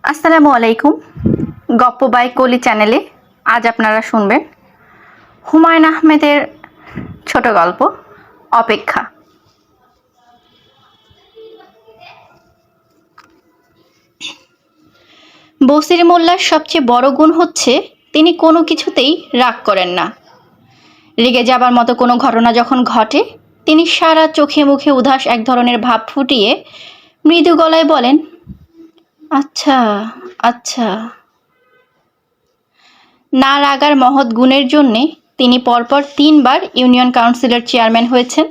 আসসালামু আলাইকুম। গপ্প বাই কলি চ্যানেলে আজ আপনারা শুনবেন হুমায়ূন আহমেদের ছোট গল্প অপেক্ষা। বসির মোল্লার সবচেয়ে বড় গুণ হচ্ছে তিনি কোনো কিছুতেই রাগ করেন না। রেগে যাবার মতো কোনো ঘটনা যখন ঘটে তিনি সারা চোখে মুখে উদাস এক ধরনের ভাব ফুটিয়ে মৃদু গলায় বলেন, আচ্ছা আচ্ছা। না রাগার মহৎ গুণের জন্যে তিনি পরপর ৩ বার ইউনিয়ন কাউন্সিলের চেয়ারম্যান হয়েছেন,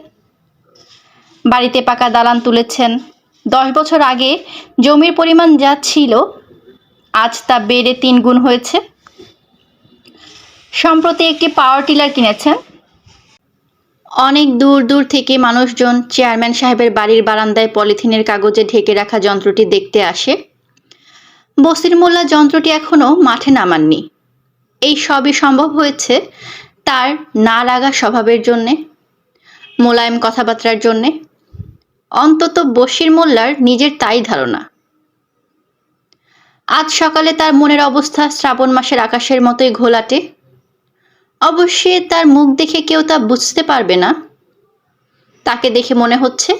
বাড়িতে পাকা দালান তুলেছেন। ১০ বছর আগে জমির পরিমাণ যা ছিল আজ তা বেড়ে ৩ গুণ হয়েছে। সম্প্রতি একটি পাওয়ার টিলার কিনেছেন। অনেক দূর দূর থেকে মানুষজন চেয়ারম্যান সাহেবের বাড়ির বারান্দায় পলিথিনের কাগজে ঢেকে রাখা যন্ত্রটি দেখতে আসে। বসির মোল্লা যন্ত্রটি এখনও মাঠে নামাননি। এই সবই সম্ভব হয়েছে তার না রাগা স্বভাবের জন্যে, মোলায়েম কথাবার্তার জন্যে। অন্তত বশির মোল্লার নিজের তাই ধারণা। আজ সকালে তার মনের অবস্থা শ্রাবণ মাসের আকাশের মতোই ঘোলাটে। অবশ্যই তার মুখ দেখে কেউ তা বুঝতে পারবে না। তাকে দেখে মনে হচ্ছে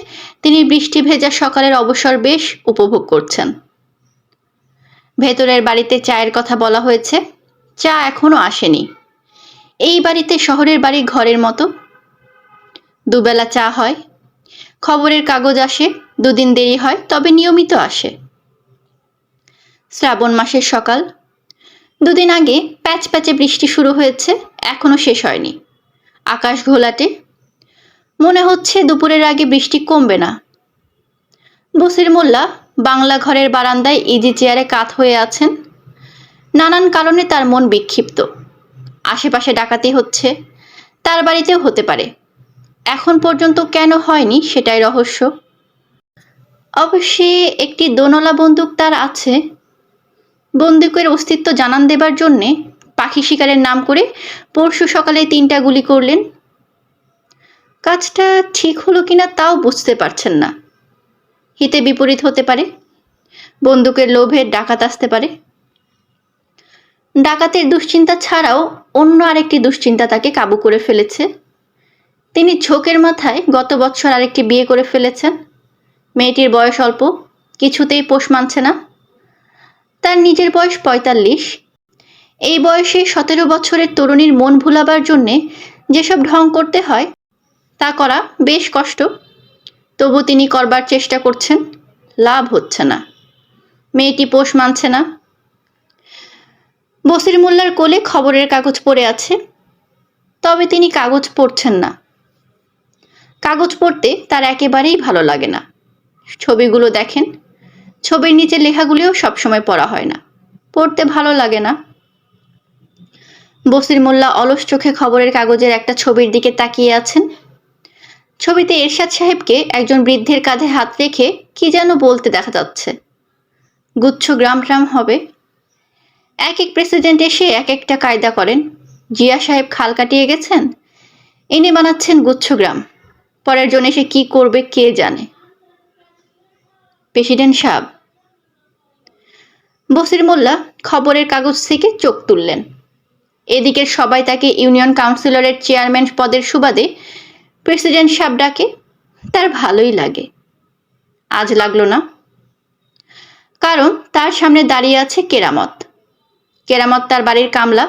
তিনি বৃষ্টি ভেজা সকালের অবসর বেশ উপভোগ করছেন। ভেতরের বাড়িতে চায়ের কথা বলা হয়েছে, চা এখনো আসেনি। এই বাড়িতে শহরের বাড়ি ঘরের মতো। দুবেলা চা হয়, খবরের কাগজ আসে, ২ দিন দেরি হয় তবে নিয়মিত আসে। শ্রাবণ মাসের সকাল। ২ দিন আগে প্যাচ প্যাচে বৃষ্টি শুরু হয়েছে, এখনো শেষ হয়নি। আকাশ ঘোলাটে, মনে হচ্ছে দুপুরের আগে বৃষ্টি কমবে না। বসির মোল্লা বাংলা ঘরের বারান্দায় ইজি চেয়ারে কাত হয়ে আছেন। নানান কারণে তার মন বিক্ষিপ্ত। আশেপাশে ডাকাতি হচ্ছে, তার বাড়িতেও হতে পারে। এখন পর্যন্ত কেন হয়নি সেটাই রহস্য। অবশ্যই একটি দোনলা বন্দুক তার আছে। বন্দুকের অস্তিত্ব জানান দেবার জন্যে পাখি শিকারের নাম করে পরশু সকালে ৩টা গুলি করলেন। কাজটা ঠিক হলো কিনা তাও বুঝতে পারছেন না। হিতে বিপরীত হতে পারে, বন্দুকের লোভে ডাকাত আসতে পারে। ডাকাতের দুশ্চিন্তা ছাড়াও অন্য আরেকটি দুশ্চিন্তা তাকে কাবু করে ফেলেছে। তিনি ঝোঁকের মাথায় গত বছর আরেকটি বিয়ে করে ফেলেছেন। মেয়েটির বয়স অল্প, কিছুতেই পোষ মানছে না। তার নিজের বয়স ৪৫। এই বয়সে ১৭ বছরের তরুণীর মন ভুলাবার জন্যে যেসব ঢং করতে হয় তা করা বেশ কষ্ট। তবু তিনি করবার চেষ্টা করছেন, লাভ হচ্ছে না। মেয়েটি পোষ মানছে না। বসির মোল্লার কোলে খবরের কাগজ পড়ে আছে, তবে তিনি কাগজ পড়ছেন না। কাগজ পড়তে তার একেবারেই ভালো লাগে না। ছবিগুলো দেখেন, ছবির নিচে লেখাগুলিও সবসময় পড়া হয় না, পড়তে ভালো লাগে না। বসির মোল্লা অলস চোখে খবরের কাগজের একটা ছবির দিকে তাকিয়ে আছেন। ছবিতে এরশাদ সাহেবকে একজন বৃদ্ধের কাঁধে হাত রেখে কি যেন বলতে দেখা যাচ্ছে। গুচ্ছ গ্রাম ট্রাম হবে। এক এক প্রেসিডেন্ট এসে এক একটা কায়দা করেন। জিয়া সাহেব খাল কাটিয়ে গেছেন, এনে বানাচ্ছেন গুচ্ছগ্রাম। পরের জন এসে কি করবে কে জানে। প্রেসিডেন্ট সাহেব। বসির মোল্লা খবরের কাগজ থেকে চোখ তুললেন। এদিকের সবাই তাকে ইউনিয়ন কাউন্সিলরের চেয়ারম্যান পদের সুবাদে প্রেসিডেন্ট সাহেব ডাকে। তার ভালোই লাগে। আজ লাগলো না, কারণ তার সামনে দাঁড়িয়ে আছে কেরামত। কেরামত তার বাড়ির কামলা।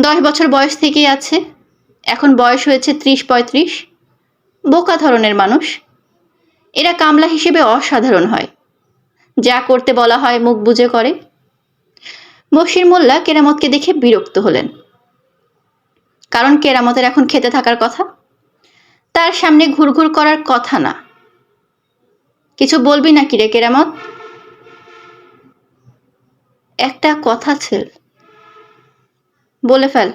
১০ বছর বয়স থেকেই আছে। এখন বয়স হয়েছে ৩০-৩৫। বোকা ধরনের মানুষ। এরা কামলা হিসেবে অসাধারণ হয়। যা করতে বলা হয় মুখ বুজে করে। বশির মোল্লা কেরামতকে দেখে বিরক্ত হলেন, কারণ কেরামতের এখন খেতে থাকার কথা, তার সামনে ঘুরঘুর করার কথা না। কিছু বলবি নাকি রে কেরামত? একটা কথা ছিল। বলে ফেল।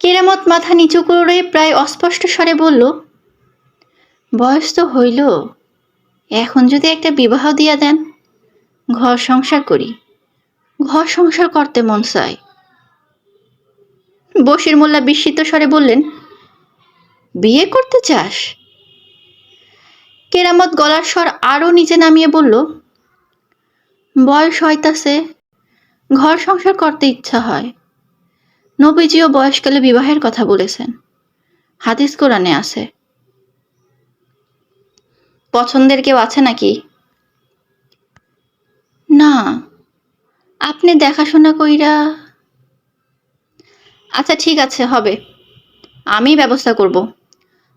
কেরামত মাথা নিচু করে প্রায় অস্পষ্ট স্বরে বলল, বয়স তো হইল, এখন যদি একটা বিবাহ দিয়া দেন, ঘর সংসার করি। ঘর সংসার করতে মন চায়। বশির মোল্লা বিস্মিত স্বরে বললেন, বিয়ে করতে চাস? কেরামত গলার স্বর আরো নিচে নামিয়ে বলল, বয়স হইতাছে, ঘর সংসার করতে ইচ্ছা হয়। নবীজিও বয়সকালে বিবাহের কথা বলেছেন, হাদিস কোরআনে আছে। পছন্দের কেউ আছে নাকি? না, আপনি দেখাশোনা কইরা। আচ্ছা ঠিক আছে, হবে, আমি ব্যবস্থা করব।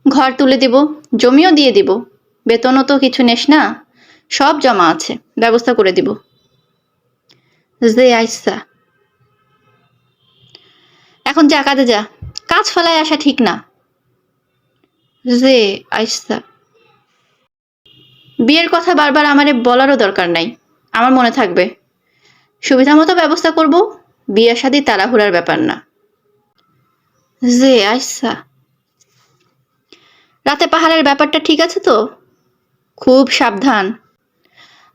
ঘর তুলে দিব, জমিও দিয়ে দিব। বেতনও তো কিছু নেস না, সব জমা আছে, ব্যবস্থা করে দিব। যে আইসা, এখন যা কাজে যা, কাজ ফেলায় আসা ঠিক না। যে আইসা, বিয়ের কথা বারবার আমারে বলারও দরকার নাই, আমার মনে থাকবে। সুবিধা মতো ব্যবস্থা করব, বিয়ে শাদী তাড়াহুড়ার ব্যাপার না। যে আইসা, রাতে পাহাড়ের ব্যাপারটা ঠিক আছে তো? খুব সাবধান,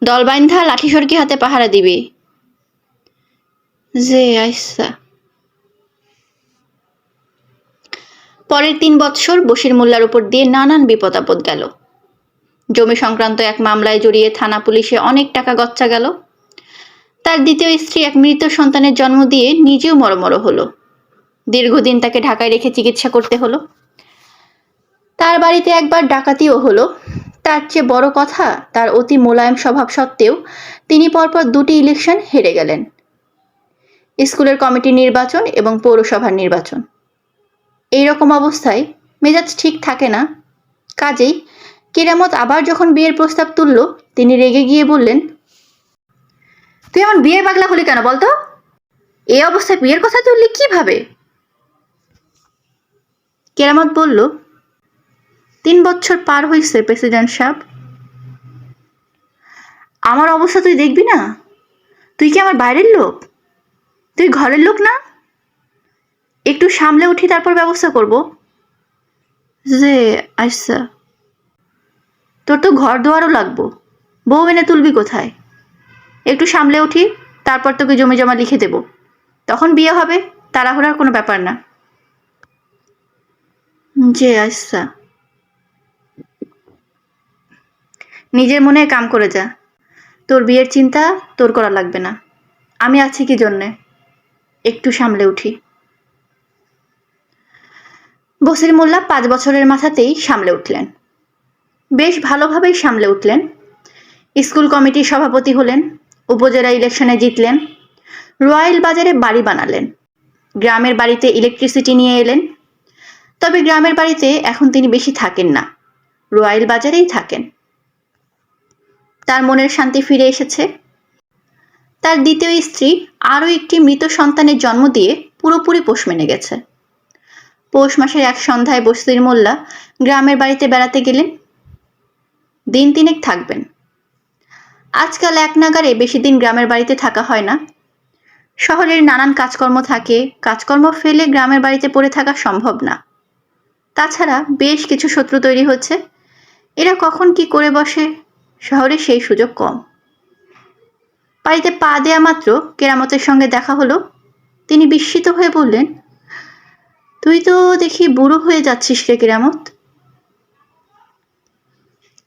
দল বাইন্ধা লাঠি সরকি হাতে পাহারা দিবি। যে আইসা। পরের ৩ বৎসর বশির মোল্লার উপর দিয়ে নানান বিপদ আপদ গেল। জমি সংক্রান্ত এক মামলায় জড়িয়ে থানা পুলিশে অনেক টাকা গচ্চা গেল। তার দ্বিতীয় স্ত্রী এক মৃত সন্তানের জন্ম দিয়ে নিজেও মরমর হলো। দীর্ঘদিন তাকে ঢাকায় রেখে চিকিৎসা করতে হলো। তার বাড়িতে একবার ডাকাতিও হলো। তার চেয়ে বড় কথা, তার অতি মোলায়েম স্বভাব সত্ত্বেও তিনি পরপর ২টি ইলেকশন হেরে গেলেন, স্কুলের কমিটির নির্বাচন এবং পৌরসভার নির্বাচন। এই রকম অবস্থায় মেজাজ ঠিক থাকে না। কাজেই কেরামত আবার যখন বিয়ের প্রস্তাব তুলল, তিনি রেগে গিয়ে বললেন, তুই এমন বিয়ের পাগলা হলি কেন বলতো? এই অবস্থায় বিয়ের কথা তুললি কিভাবে? কেরামত বলল, ৩ বছর পার হইছে প্রেসিডেন্ট সাহেব। আমার অবস্থা তুই দেখবি না? তুই কি আমার বাইরের লোক? তুই ঘরের লোক না? একটু সামলে উঠি, তারপর ব্যবস্থা করব। যে আচ্ছা, তোর তো ঘর দুয়ারও লাগবো, বউ এনে তুলবি কোথায়? একটু সামলে উঠি, তারপর তোকে জমি জমা লিখে দেব, তখন বিয়ে হবে, তাড়াহুড়ার কোনো ব্যাপার না। যে আচ্ছা, নিজের মনে কাম করে যা, তোর বিয়ের চিন্তা তোর করা লাগবে না, আমি আছি কি জন্যে। একটু সামলে উঠি। বসির মোল্লা ৫ বছরের মাথাতেই সামলে উঠলেন, বেশ ভালোভাবেই সামলে উঠলেন। স্কুল কমিটির সভাপতি হলেন, উপজেলা ইলেকশনে জিতলেন, রয়্যাল বাজারে বাড়ি বানালেন, গ্রামের বাড়িতে ইলেকট্রিসিটি নিয়ে এলেন। তবে গ্রামের বাড়িতে এখন তিনি বেশি থাকেন না, রয়্যাল বাজারেই থাকেন। তার মনের শান্তি ফিরে এসেছে। তার দ্বিতীয় স্ত্রী আরও একটি মৃত সন্তানের জন্ম দিয়ে পুরোপুরি পোষ মেনে গেছে। পৌষ মাসের এক সন্ধ্যায় বসির মোল্লা গ্রামের বাড়িতে বেড়াতে গেলেন। দিন ৩ থাকবেন। আজকাল এক নাগারে বেশি দিন গ্রামের বাড়িতে থাকা হয় না। শহরের নানান কাজকর্ম থাকে, কাজকর্ম ফেলে গ্রামের বাড়িতে পড়ে থাকা সম্ভব না। তাছাড়া বেশ কিছু শত্রু তৈরি হচ্ছে, এরা কখন কি করে বসে, শহরে সেই সুযোগ কম। বাড়িতে পা দেয়া মাত্র কেরামতের সঙ্গে দেখা হলো। তিনি বিস্মিত হয়ে বললেন, তুই তো দেখি বুড়ো হয়ে যাচ্ছিস রে কেরামত।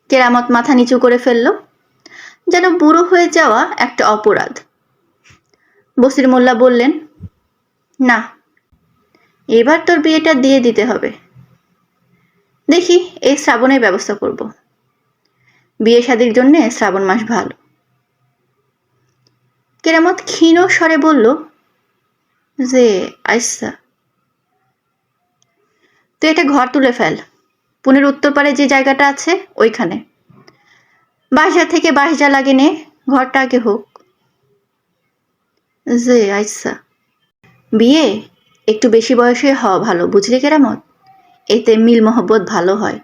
কেরামত মাথা নিচু করে ফেলল, যেন বুড়ো হয়ে যাওয়া একটা অপরাধ। বসির মোল্লা বললেন, না, এবার তোর বিয়েটা দিয়ে দিতে হবে। দেখি এই শ্রাবণের ব্যবস্থা করব। বিয়ে শাদীর জন্য শ্রাবণ মাস ভালো। কেরামত ক্ষীণ স্বরে বলল, যে আচ্ছা, তুই একটা ঘর তুলে ফেল, পুনের উত্তর পারে যে জায়গাটা আছে ওইখানে। বাঁশঝাড় থেকে বাঁশঝাড় লাগে নে, ঘরটা আগে হোক। যে আচ্ছা, বিয়ে একটু বেশি বয়সে হওয়া ভালো, বুঝলি কেরামত? এতে মিল মহব্বত ভালো হয়।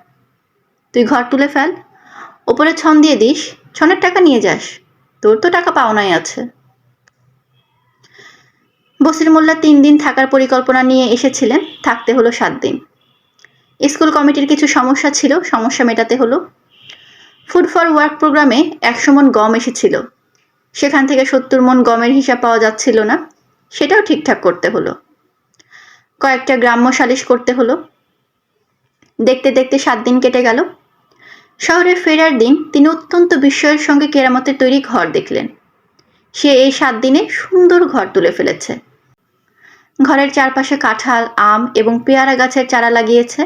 তুই ঘর তুলে ফেল, ওপরে ছন দিয়ে দিস, ছনের টাকা নিয়ে যাস, তোর তো টাকা পাওনাই আছে। বসির মোল্লা ৩ দিন থাকার পরিকল্পনা নিয়ে এসেছিলেন, থাকতে হলো ৭ দিন। স্কুল কমিটির কিছু সমস্যা ছিল, সমস্যা মেটাতে হলো। ফুড ফর ওয়ার্ক প্রোগ্রামে ১০০ মণ গম এসেছিল, সেখান থেকে ৭০ মণ গমের হিসাব পাওয়া যাচ্ছিল না, সেটাও ঠিকঠাক করতে হলো। কয়েকটা গ্রাম্য সালিশ করতে হলো। দেখতে দেখতে ৭ দিন কেটে গেল। শহরে ফেরার দিন তিনি অত্যন্ত বিস্ময়ের সঙ্গে কেরামতের তৈরি ঘর দেখলেন। সে এই 7 দিনে সুন্দর ঘর তুলে ফেলেছে। ঘরের চারপাশে কাঁঠাল, আম এবং পেয়ারা গাছের চারা লাগিয়েছে।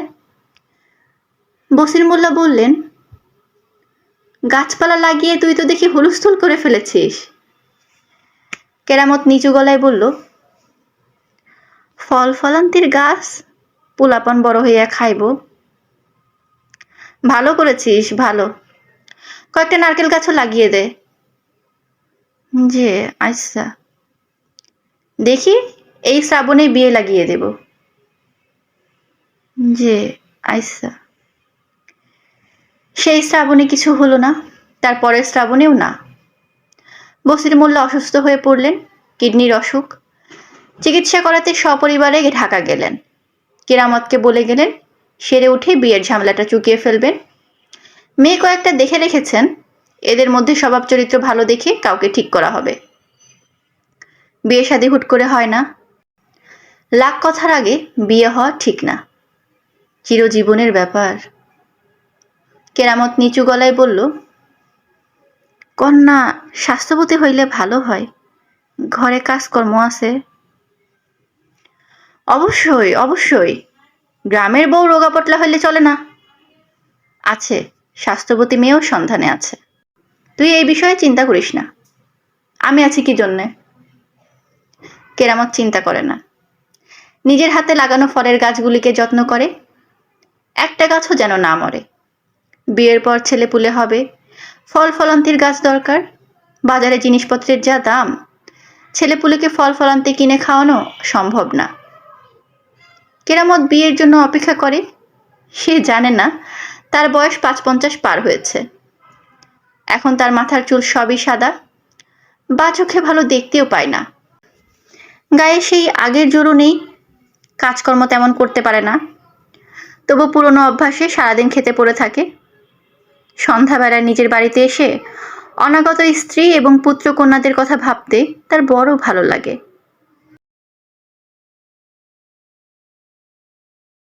বসির মোল্লা বললেন, গাছপালা লাগিয়ে তুই তো দেখি হুলস্থুল করে ফেলেছিস। কেরামত নিচু গলায় বলল, ফল ফলান্তির গাছ, পোলাপান বড় হইয়া খাইব। ভালো করেছিস, ভালো। কয়েকটা নারকেল গাছও লাগিয়ে দে। যে আচ্ছা, দেখি এই শ্রাবণে বিয়ে লাগিয়ে দেব। যে আচ্ছা। সেই শ্রাবণে কিছু হলো না, তারপরের শ্রাবণেও না। বসির মোল্লা অসুস্থ হয়ে পড়লেন, কিডনির অসুখ। চিকিৎসা করাতে সপরিবারে ঢাকা গেলেন। কেরামতকে বলে গেলেন সেরে উঠে বিয়ের ঝামেলাটা চুকিয়ে ফেলবেন। মেয়ে কয়েকটা দেখে রেখেছেন, এদের মধ্যে স্বভাব চরিত্র ভালো দেখে কাউকে ঠিক করা হবে। বিয়ে শাদী হুট করে হয় না, লাখ কথার আগে বিয়ে হওয়া ঠিক না, চিরজীবনের ব্যাপার। কেরামত নিচু গলায় বলল, কন্যা স্বাস্থ্যবতী হইলে ভালো হয়, ঘরে কাজকর্ম আছে। অবশ্যই অবশ্যই, গ্রামের বউ রোগা পটলা হইলে চলে না। আছে, স্বাস্থ্যবতী মেয়েও সন্ধানে আছে। তুই এই বিষয়ে চিন্তা করিস না, আমি আছি কি জন্যে। কেরামত চিন্তা করে না, নিজের হাতে লাগানো ফলের গাছগুলিকে যত্ন করে, একটা গাছও যেন না মরে। বিয়ের পর ছেলেপুলে হবে, ফল ফলান্তির গাছ দরকার। বাজারে জিনিসপত্রের যা দাম, ছেলেপুলেকে ফল ফলান্তি কিনে খাওয়ানো সম্ভব না। কেরামত বিয়ের জন্য অপেক্ষা করে, সে জানে না তার বয়স ৫-৫০ পার হয়েছে। এখন তার মাথার চুল সবই সাদা, বা চোখে ভালো দেখতেও পায় না। গায়ে সেই আগের জোরও নেই, কাজকর্ম তেমন করতে পারে না। তবু পুরনো অভ্যাসে সারাদিন খেতে পড়ে থাকে। সন্ধ্যাবেলায় নিজের বাড়িতে এসে অনাগত স্ত্রী এবং পুত্র কন্যাদের কথা ভাবতে তার বড় ভালো লাগে।